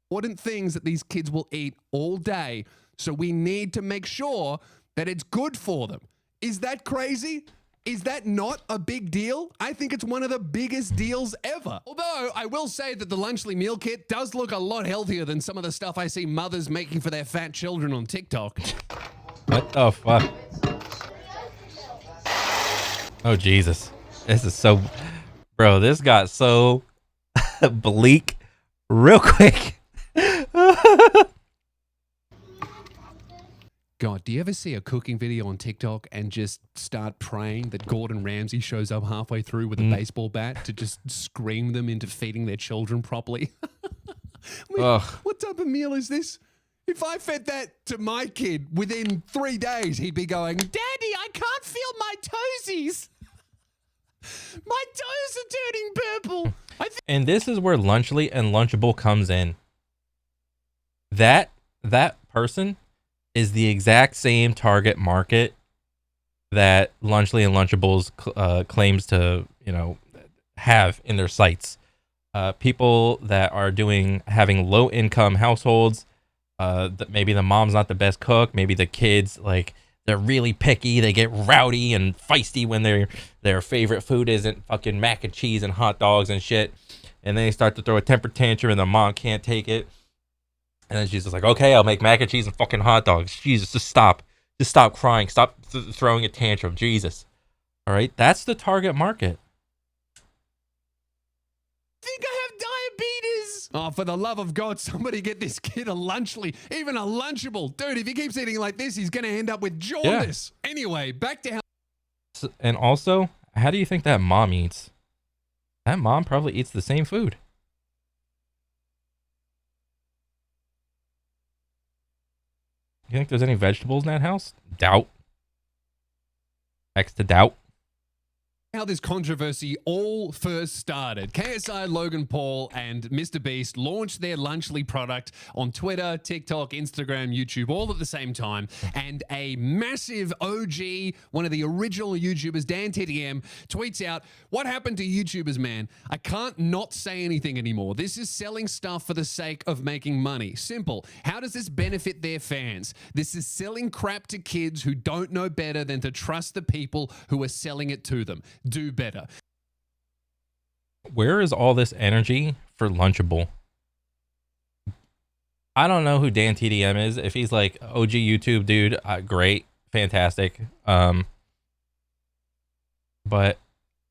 Important things that these kids will eat all day. So we need to make sure that it's good for them. Is that crazy? Is that not a big deal? I think it's one of the biggest deals ever. Although I will say that the Lunchly meal kit does look a lot healthier than some of the stuff I see mothers making for their fat children on TikTok. What the fuck? Oh, Jesus. This is so... Bro, this got so bleak real quick. God, do you ever see a cooking video on TikTok and just start praying that Gordon Ramsay shows up halfway through with a baseball bat to just scream them into feeding their children properly? What type of meal is this? If I fed that to my kid within 3 days, he'd be going, Daddy, I can't feel my toesies. My toes are turning purple. And this is where Lunchly and Lunchable comes in. That person is the exact same target market that Lunchly and Lunchables claims to, have in their sites. People that are having low income households. That maybe the mom's not the best cook. Maybe the kids, like, they're really picky. They get rowdy and feisty when their favorite food isn't fucking mac and cheese and hot dogs and shit. And then they start to throw a temper tantrum and the mom can't take it. And then she's just like, okay, I'll make mac and cheese and fucking hot dogs. Jesus, just stop. Just stop crying. Stop throwing a tantrum. Jesus. All right? That's the target market. Think I have diabetes? Oh, for the love of God, somebody get this kid a Lunchly, even a Lunchable. Dude, if he keeps eating like this, he's going to end up with jaundice. Yeah. Anyway, back to how... And also, how do you think that mom eats? That mom probably eats the same food. You think there's any vegetables in that house? Doubt. Next to doubt. How this controversy all first started. KSI, Logan Paul, and Mr. Beast launched their Lunchly product on Twitter, TikTok, Instagram, YouTube, all at the same time. And a massive OG, one of the original YouTubers, Dan TDM, tweets out, "What happened to YouTubers, man? I can't not say anything anymore. This is selling stuff for the sake of making money. Simple. How does this benefit their fans? This is selling crap to kids who don't know better than to trust the people who are selling it to them. Do better." Where is all this energy for Lunchable? I don't know who Dan TDM is. If he's like OG YouTube dude, great, fantastic. But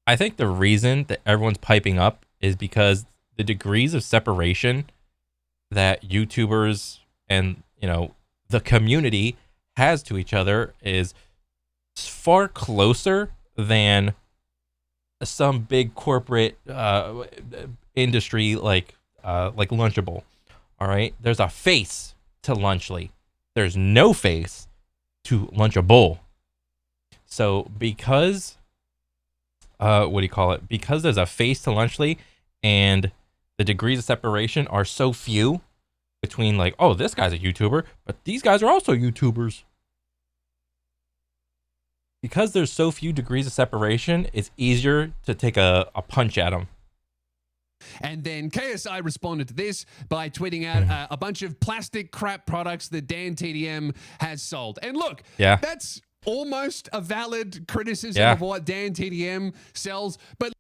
I think the reason that everyone's piping up is because the degrees of separation that YouTubers and, you know, the community has to each other is far closer than some big corporate industry like Lunchable. All right, there's a face to Lunchly. There's no face to Lunchable. So because because there's a face to Lunchly, and the degrees of separation are so few between, like, oh, this guy's a YouTuber, but these guys are also YouTubers. Because there's so few degrees of separation, it's easier to take a punch at them. And then KSI responded to this by tweeting out a bunch of plastic crap products that Dan TDM has sold. And look, that's almost a valid criticism of what Dan TDM sells. But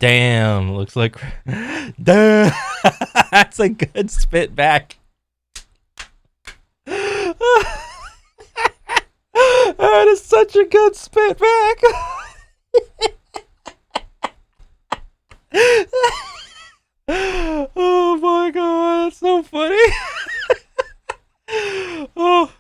damn, looks like damn. That's a good spit back. That is such a good spit back. Oh my god, that's so funny. Oh.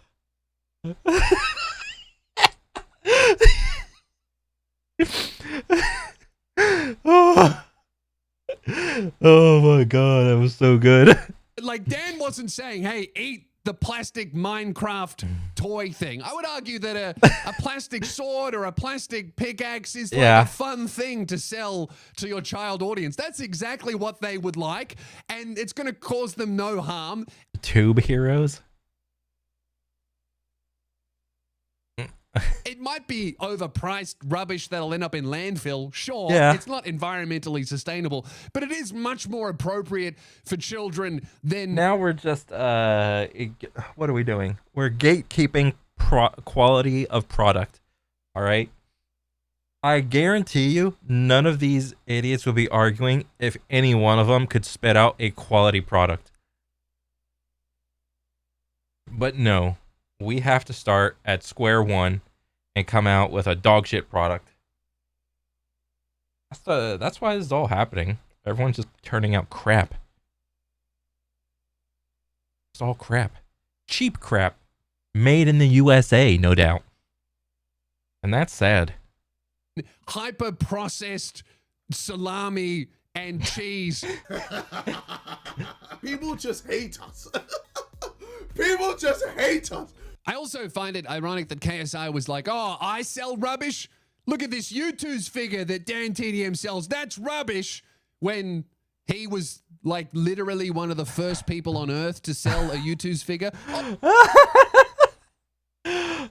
Oh my god, that was so good. Like, Dan wasn't saying, hey, eat the plastic Minecraft toy thing. I would argue that a plastic sword or a plastic pickaxe is like a fun thing to sell to your child audience. That's exactly what they would like, and it's going to cause them no harm. Tube heroes? It might be overpriced rubbish that'll end up in landfill. Sure, it's not environmentally sustainable, but it is much more appropriate for children than... Now we're just, what are we doing? We're gatekeeping quality of product, all right? I guarantee you none of these idiots would be arguing if any one of them could spit out a quality product. But no, we have to start at square one and come out with a dog shit product. That's why this is all happening. Everyone's just turning out crap. It's all crap. Cheap crap. Made in the USA, no doubt. And that's sad. Hyper-processed salami and cheese. People just hate us. People just hate us. I also find it ironic that KSI was like, oh, I sell rubbish? Look at this YouTube's figure that Dan TDM sells. That's rubbish. When he was like literally one of the first people on earth to sell a YouTube's figure.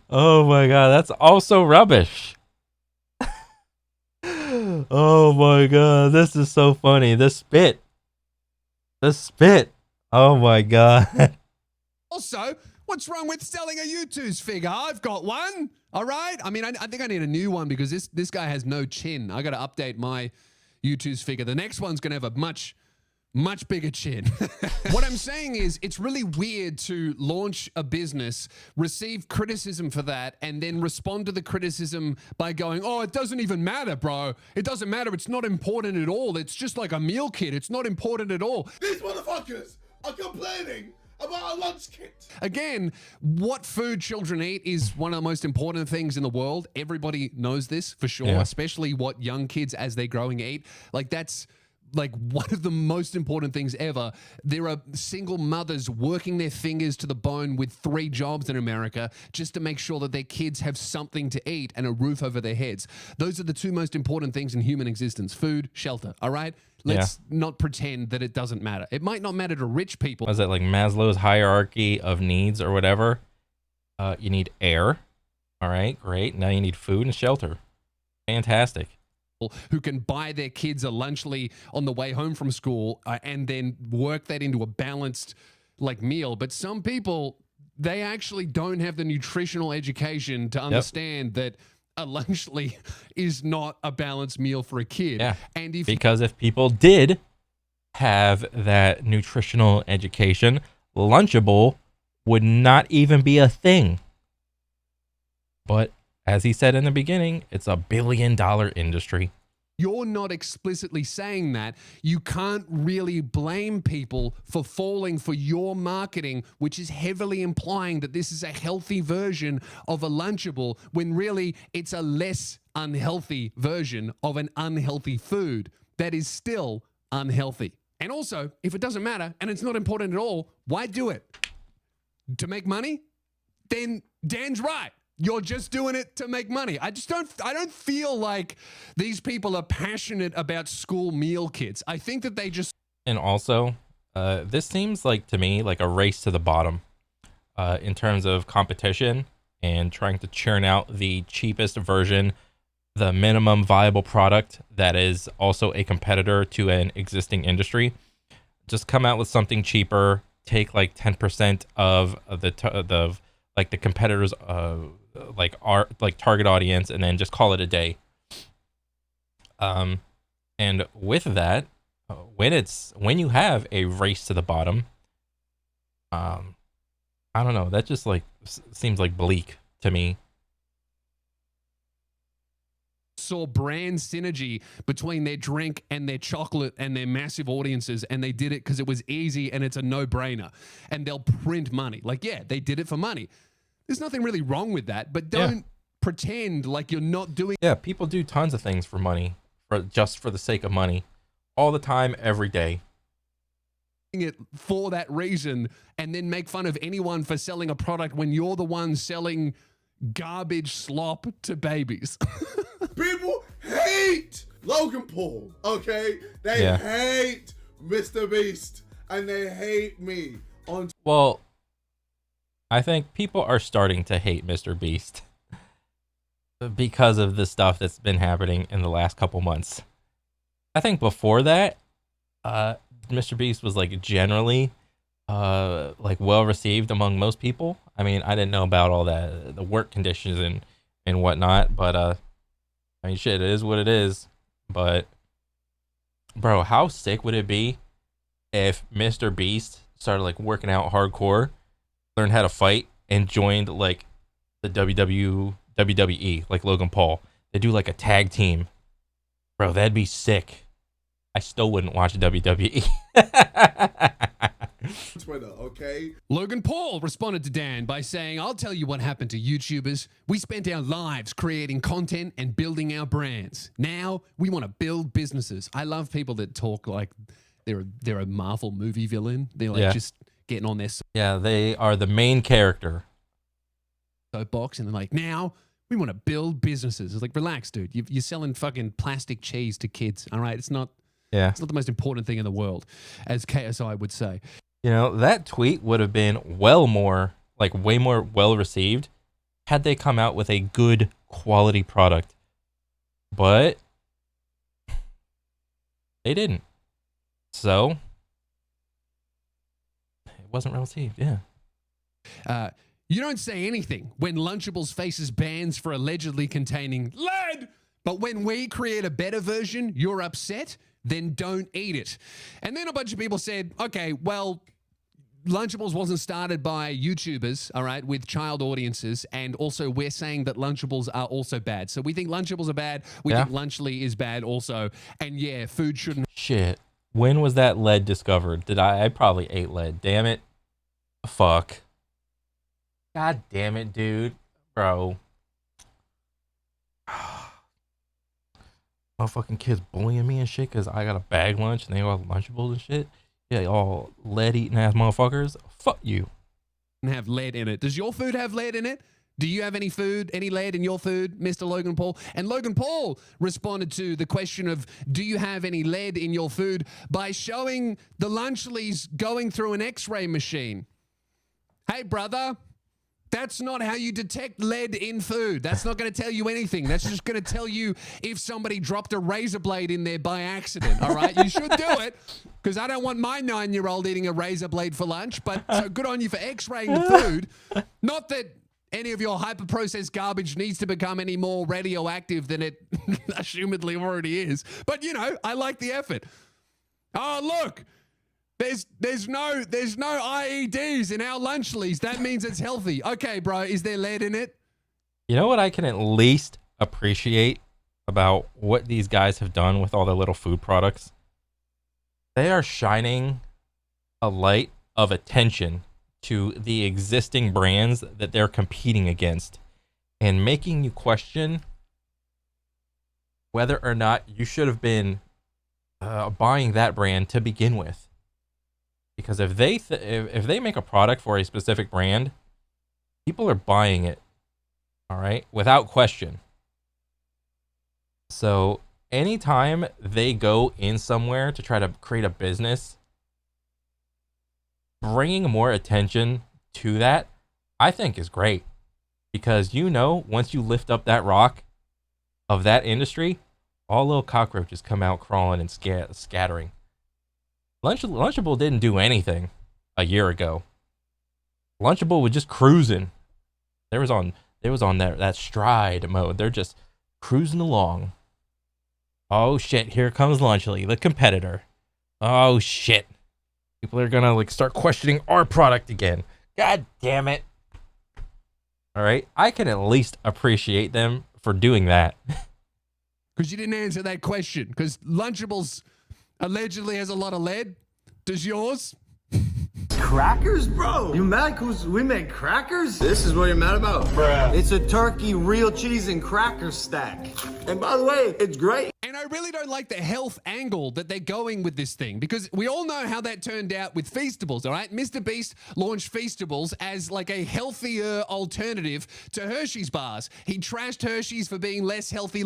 Oh my god, that's also rubbish. Oh my god, this is so funny. The spit. Oh my god. Also, what's wrong with selling a YouTube's figure? I've got one. All right. I mean, I think I need a new one because this guy has no chin. I got to update my YouTube's figure. The next one's going to have a much Much bigger chin. What I'm saying is it's really weird to launch a business, receive criticism for that, and then respond to the criticism by going, oh, it doesn't even matter, bro. It doesn't matter. It's not important at all. It's just like a meal kit. It's not important at all. These motherfuckers are complaining about a lunch kit. Again, what food children eat is one of the most important things in the world. Everybody knows this for sure, especially what young kids as they're growing eat. Like that's like one of the most important things ever. There are single mothers working their fingers to the bone with 3 jobs in America just to make sure that their kids have something to eat and a roof over their heads. Those are the 2 most important things in human existence: food, shelter. All right? Let's not pretend that it doesn't matter. It might not matter to rich people. Was it like Maslow's hierarchy of needs or whatever? You need air. All right, great. Now you need food and shelter. Fantastic. Who can buy their kids a lunchly on the way home from school and then work that into a balanced like meal. But some people, they actually don't have the nutritional education to understand that a lunchly is not a balanced meal for a kid. Yeah, and because if people did have that nutritional education, Lunchable would not even be a thing. But as he said in the beginning, it's a billion-dollar industry. You're not explicitly saying that, you can't really blame people for falling for your marketing, which is heavily implying that this is a healthy version of a Lunchable, when really it's a less unhealthy version of an unhealthy food that is still unhealthy. And also, if it doesn't matter and it's not important at all, why do it? To make money? Then Dan's right. You're just doing it to make money. I don't feel like these people are passionate about school meal kits. I think that they just... And also, this seems like to me like a race to the bottom in terms of competition and trying to churn out the cheapest version, the minimum viable product that is also a competitor to an existing industry. Just come out with something cheaper, take like 10% of the like the competitors like our like target audience, and then just call it a day. And with that, when you have a race to the bottom, I don't know, that just like seems like bleak to me. Saw brand synergy between their drink and their chocolate and their massive audiences, and they did it because it was easy and it's a no-brainer, and they'll print money. Like, yeah, they did it for money. There's nothing really wrong with that, but don't pretend like you're not doing... Yeah, people do tons of things for money, just for the sake of money, all the time, every day. It for that reason, and then make fun of anyone for selling a product when you're the one selling garbage slop to babies. People hate Logan Paul, okay? They hate Mr. Beast, and they hate me. Well, I think people are starting to hate Mr. Beast because of the stuff that's been happening in the last couple months. I think before that, Mr. Beast was like generally like well received among most people. I mean, I didn't know about all that, the work conditions and whatnot, but I mean, shit, it is what it is. But bro, how sick would it be if Mr. Beast started like working out hardcore, learned how to fight, and joined like the WWE, like Logan Paul? They do like a tag team. Bro, that'd be sick. I still wouldn't watch WWE. Twitter, okay? Logan Paul responded to Dan by saying, I'll tell you what happened to YouTubers. We spent our lives creating content and building our brands. Now we want to build businesses. I love people that talk like they're a Marvel movie villain. They're like just getting on their yeah, they are the main character. soapbox, and they're like, now we want to build businesses. It's like, relax, dude. You're selling fucking plastic cheese to kids. All right, it's not the most important thing in the world, as KSI would say. You know, that tweet would have been way more well received had they come out with a good quality product. But they didn't. So it wasn't well received, You don't say anything when Lunchables faces bans for allegedly containing lead, but when we create a better version, you're upset? then don't eat it. And then a bunch of people said, okay, well, Lunchables wasn't started by YouTubers, all right, with child audiences, and also we're saying that Lunchables are also bad. So we think Lunchables are bad. We think Lunchly is bad also. And yeah, food shouldn't. Shit. When was that lead discovered? I probably ate lead. Damn it. Fuck. God damn it, dude. Bro. Motherfucking kids bullying me and shit because I got a bag lunch and they all Lunchables and shit. Yeah, all lead eating ass motherfuckers. Fuck you. Have lead in it. Does your food have lead in it? Do you have any food, any lead in your food, Mr. Logan Paul? And Logan Paul responded to the question of, do you have any lead in your food, by showing the Lunchlys going through an x-ray machine. Hey, brother, that's not how you detect lead in food. That's not going to tell you anything. That's just going to tell you if somebody dropped a razor blade in there by accident, all right? You should do it, because I don't want my 9-year-old eating a razor blade for lunch, but so good on you for x-raying the food. Not that any of your hyper-processed garbage needs to become any more radioactive than it assumedly already is. But, you know, I like the effort. Oh, look. There's no IEDs in our Lunchlys. That means it's healthy. Okay, bro, is there lead in it? You know what I can at least appreciate about what these guys have done with all their little food products? They are shining a light of attention to the existing brands that they're competing against and making you question whether or not you should have been buying that brand to begin with. Because if they make a product for a specific brand, people are buying it, all right, without question. So anytime they go in somewhere to try to create a business, bringing more attention to that, I think is great. Because, you know, once you lift up that rock of that industry, all little cockroaches come out crawling and scattering. Lunchable didn't do anything a year ago. Lunchable was just cruising. They was on that stride mode. They're just cruising along. Oh shit, here comes Lunchly, the competitor. Oh shit. People are gonna like start questioning our product again. God damn it. Alright, I can at least appreciate them for doing that. Because you didn't answer that question. Because Lunchables allegedly has a lot of lead. Does yours? Crackers, bro? You mad because we make crackers? This is what you're mad about? Bruh. It's a turkey, real cheese, and cracker stack. And by the way, it's great. And I really don't like the health angle that they're going with this thing, because we all know how that turned out with Feastables, all right? Mr. Beast launched Feastables as like a healthier alternative to Hershey's bars. He trashed Hershey's for being less healthy.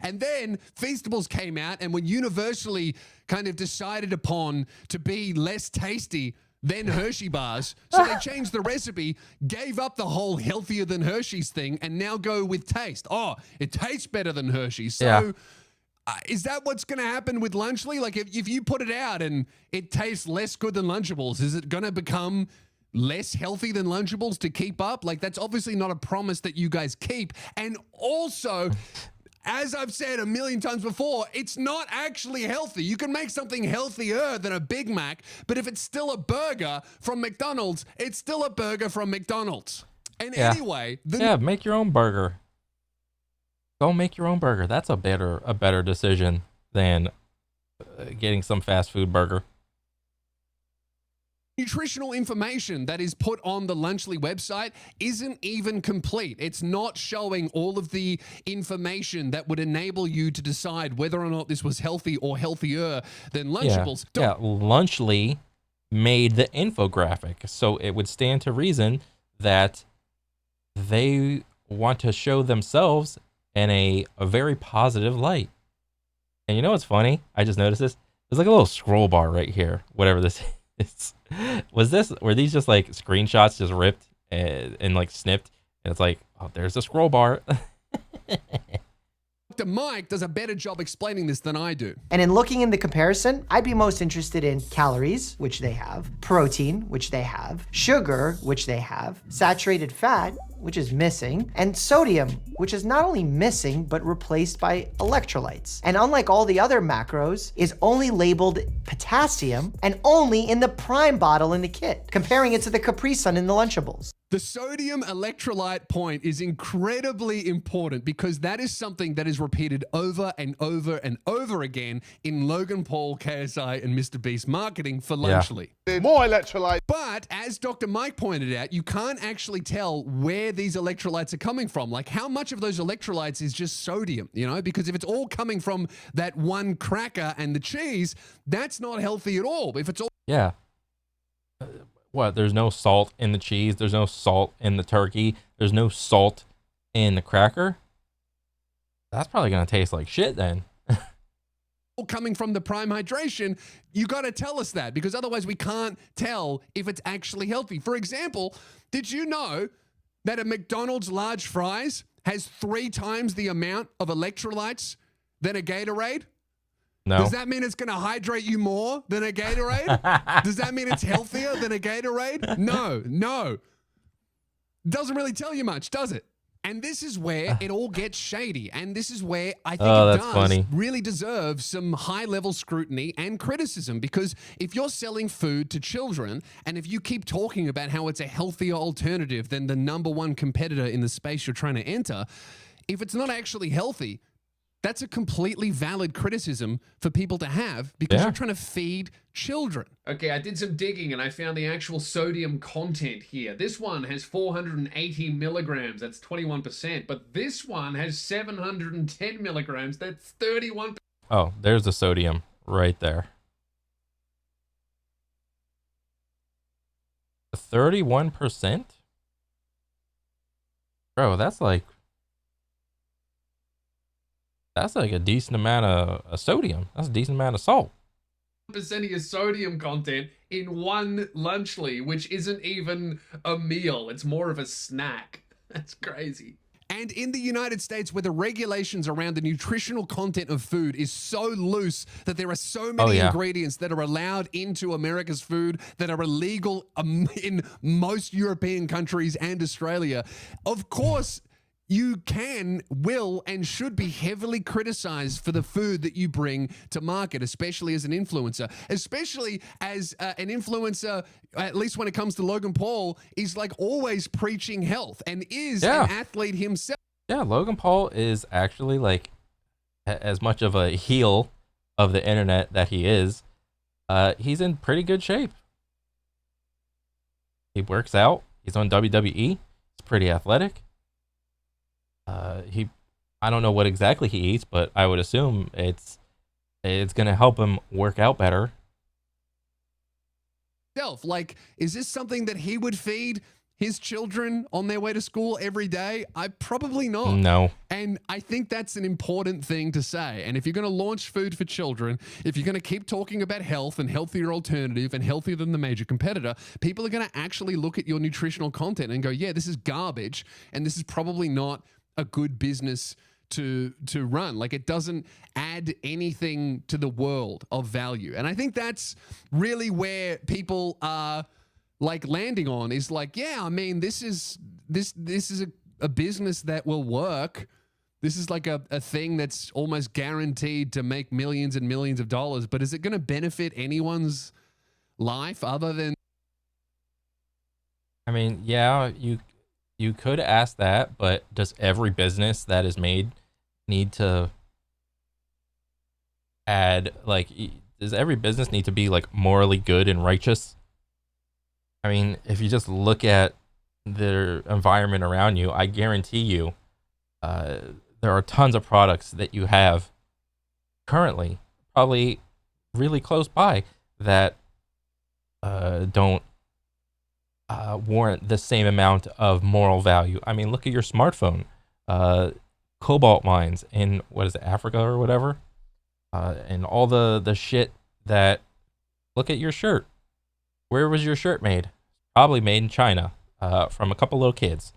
And then Feastables came out and were universally kind of decided upon to be less tasty than Hershey bars. So they changed the recipe, gave up the whole healthier than Hershey's thing, and now go with taste. Oh, it tastes better than Hershey's. So is that what's going to happen with Lunchly? Like if you put it out and it tastes less good than Lunchables, is it going to become less healthy than Lunchables to keep up? Like that's obviously not a promise that you guys keep. And also, as I've said a million times before, it's not actually healthy. You can make something healthier than a Big Mac, but if it's still a burger from McDonald's, it's still a burger from McDonald's. And anyway, make your own burger. Go make your own burger. That's a better decision than getting some fast food burger. Nutritional information that is put on the Lunchly website isn't even complete. It's not showing all of the information that would enable you to decide whether or not this was healthy or healthier than Lunchables. Yeah, Lunchly made the infographic, so it would stand to reason that they want to show themselves in a very positive light. And you know what's funny? I just noticed this. There's like a little scroll bar right here, whatever this is. Were these just like screenshots just ripped and like snipped? And it's like, oh, there's a scroll bar. Dr. Mike does a better job explaining this than I do. And in looking in the comparison, I'd be most interested in calories, which they have, protein, which they have, sugar, which they have, saturated fat, which is missing, and sodium, which is not only missing, but replaced by electrolytes. And unlike all the other macros, is only labeled potassium and only in the prime bottle in the kit, comparing it to the Capri Sun in the Lunchables. The sodium electrolyte point is incredibly important because that is something that is repeated over and over and over again in Logan Paul, KSI, and Mr. Beast marketing for Lunchly. More electrolyte. But as Dr. Mike pointed out, you can't actually tell where these electrolytes are coming from. Like how much of those electrolytes is just sodium, you know? Because if it's all coming from that one cracker and the cheese, that's not healthy at all. If it's all... Yeah. What? There's no salt in the cheese. There's no salt in the turkey. There's no salt in the cracker. That's probably going to taste like shit then. coming from the prime hydration, you got to tell us that because otherwise we can't tell if it's actually healthy. For example, did you know that a McDonald's large fries has 3 times the amount of electrolytes than a Gatorade? No. Does that mean it's going to hydrate you more than a Gatorade? Does that mean it's healthier than a Gatorade? No. Doesn't really tell you much, does it? And this is where it all gets shady. And this is where I think it does really deserve some high-level scrutiny and criticism. Because if you're selling food to children, and if you keep talking about how it's a healthier alternative than the #1 competitor in the space you're trying to enter, if it's not actually healthy, that's a completely valid criticism for people to have because you're trying to feed children. Okay, I did some digging and I found the actual sodium content here. This one has 480 milligrams, that's 21%, but this one has 710 milligrams, that's 31%. Oh, there's the sodium right there. 31%? Bro, that's like a decent amount of sodium. That's a decent amount of salt. Percent of your sodium content in one Lunchly, which isn't even a meal. It's more of a snack. That's crazy. And in the United States, where the regulations around the nutritional content of food is so loose that there are so many ingredients that are allowed into America's food that are illegal in most European countries and Australia, of course, you can, will, and should be heavily criticized for the food that you bring to market, especially as an influencer. Especially as an influencer, at least when it comes to Logan Paul, is like always preaching health and is an athlete himself. Yeah, Logan Paul is actually like as much of a heel of the internet that he is. He's in pretty good shape. He works out. He's on WWE. He's pretty athletic. I don't know what exactly he eats, but I would assume it's gonna help him work out better. Like, is this something that he would feed his children on their way to school every day? Probably not. No. And I think that's an important thing to say. And if you're going to launch food for children, if you're going to keep talking about health and healthier alternative and healthier than the major competitor, people are going to actually look at your nutritional content and go, yeah, this is garbage. And this is probably not a good business to run. Like, it doesn't add anything to the world of value. And I think that's really where people are like landing on, is like, yeah, I mean, this is a business that will work. This is like a thing that's almost guaranteed to make millions and millions of dollars, but is it going to benefit anyone's life other than? I mean, yeah, you could ask that, but does every business that is made need to add, like, does every business need to be like morally good and righteous? I mean, if you just look at the environment around you, I guarantee you there are tons of products that you have currently, probably really close by, that don't warrant the same amount of moral value. I mean, look at your smartphone. Cobalt mines in, what is it, Africa or whatever? And all the shit that, look at your shirt. Where was your shirt made? Probably made in China, from a couple little kids.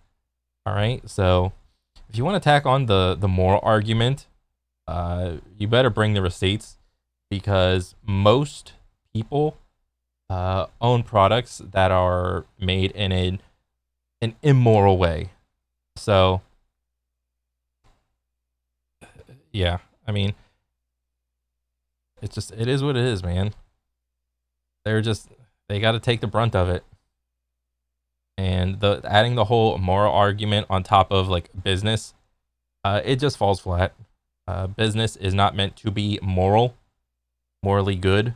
All right, so if you want to tack on the moral argument you better bring the receipts, because most people own products that are made in an immoral way. So yeah, I mean, it is what it is, man. They got to take the brunt of it. And adding the whole moral argument on top of like business, it just falls flat. Business is not meant to be morally good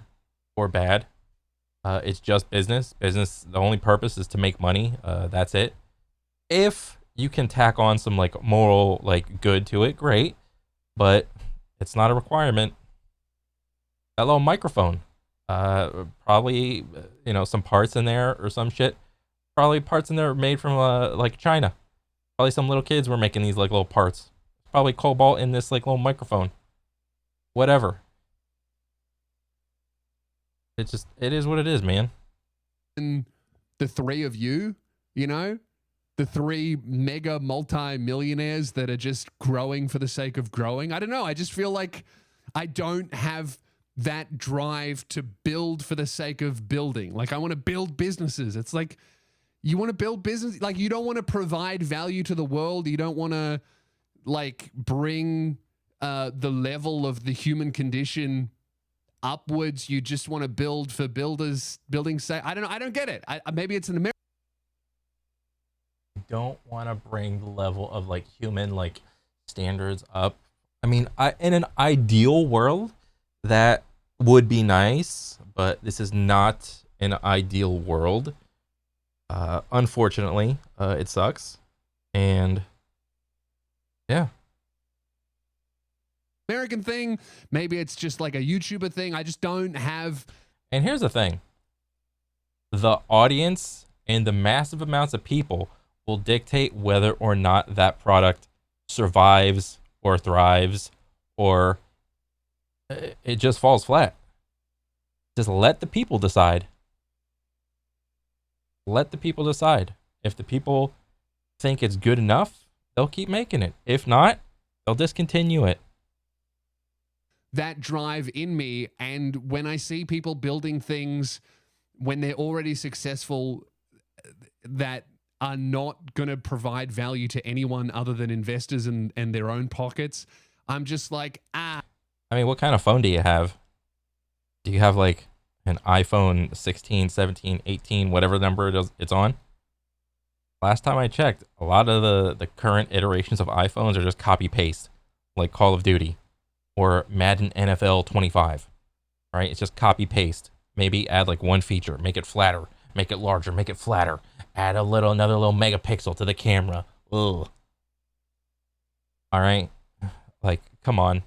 or bad. It's just business. Business, the only purpose is to make money. That's it. If you can tack on some like moral like good to it, great. But it's not a requirement. That little microphone, probably some parts in there or some shit. Probably parts in there made from like China. Probably some little kids were making these like little parts. Probably cobalt in this like little microphone. Whatever. It is what it is, man. And the three of you, the three mega multi-millionaires that are just growing for the sake of growing. I don't know. I just feel like I don't have that drive to build for the sake of building. Like, I want to build businesses. It's like, you want to build business, like you don't want to provide value to the world. You don't want to like bring the level of the human condition upwards. You just want to build for building sake. I don't know. I don't get it. Maybe it's an American. Don't want to bring the level of like human like standards up. I mean, in an ideal world, that would be nice, but this is not an ideal world. Unfortunately, it sucks. And yeah. American thing. Maybe it's just like a YouTuber thing. I just don't have. And here's the thing. The audience and the massive amounts of people will dictate whether or not that product survives or thrives, or it just falls flat. Just let the people decide. Let the people decide. If the people think it's good enough, they'll keep making it. If not, they'll discontinue it. That drive in me, and when I see people building things when they're already successful that are not going to provide value to anyone other than investors and their own pockets, I'm just like, I mean, what kind of phone do you have? Do you have like an iPhone 16, 17, 18, whatever number it's on? Last time I checked, a lot of the current iterations of iPhones are just copy paste, like Call of Duty or Madden NFL 25, right? It's just copy paste. Maybe add like one feature, make it flatter, make it larger, make it flatter, add another little megapixel to the camera. Ugh. All right, like, come on.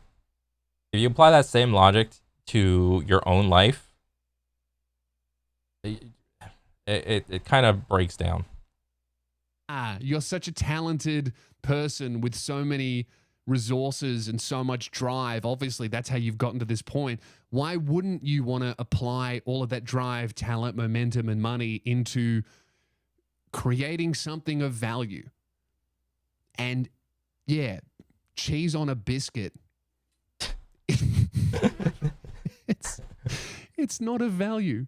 If you apply that same logic to your own life, it kind of breaks down. You're such a talented person with so many resources and so much drive. Obviously, that's how you've gotten to this point. Why wouldn't you want to apply all of that drive, talent, momentum, and money into creating something of value? And yeah, cheese on a biscuit. It's not of value,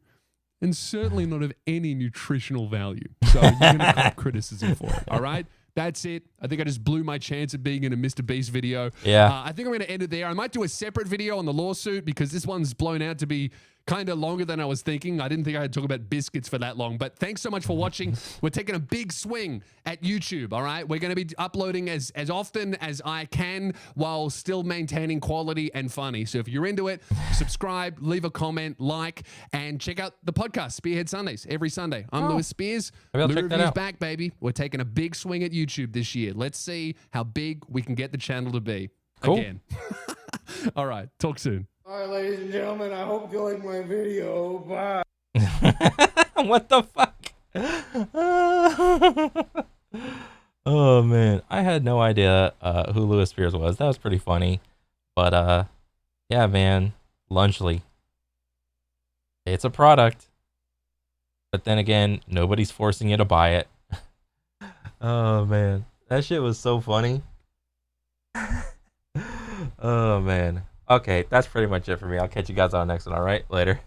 and certainly not of any nutritional value. So you're going to cop criticism for it. All right. That's it. I think I just blew my chance at being in a Mr. Beast video. Yeah. I think I'm going to end it there. I might do a separate video on the lawsuit because this one's blown out to be kind of longer than I was thinking. I didn't think I had to talk about biscuits for that long, but thanks so much for watching. We're taking a big swing at YouTube, all right? We're going to be uploading as often as I can while still maintaining quality and funny. So if you're into it, subscribe, leave a comment, like, and check out the podcast, Spearhead Sundays, every Sunday. I'm Lewis Spears. Maybe I'll Lou check that Review's out. back, baby. We're taking a big swing at YouTube this year. Let's see how big we can get the channel to be. Cool. Again. All right. Talk soon. All right, ladies and gentlemen, I hope you like my video. Bye. What the fuck? Oh man, I had no idea who Lewis Spears was. That was pretty funny. But yeah, man, Lunchly. It's a product. But then again, nobody's forcing you to buy it. Oh man, that shit was so funny. Oh man. Okay, that's pretty much it for me. I'll catch you guys on the next one. All right, later.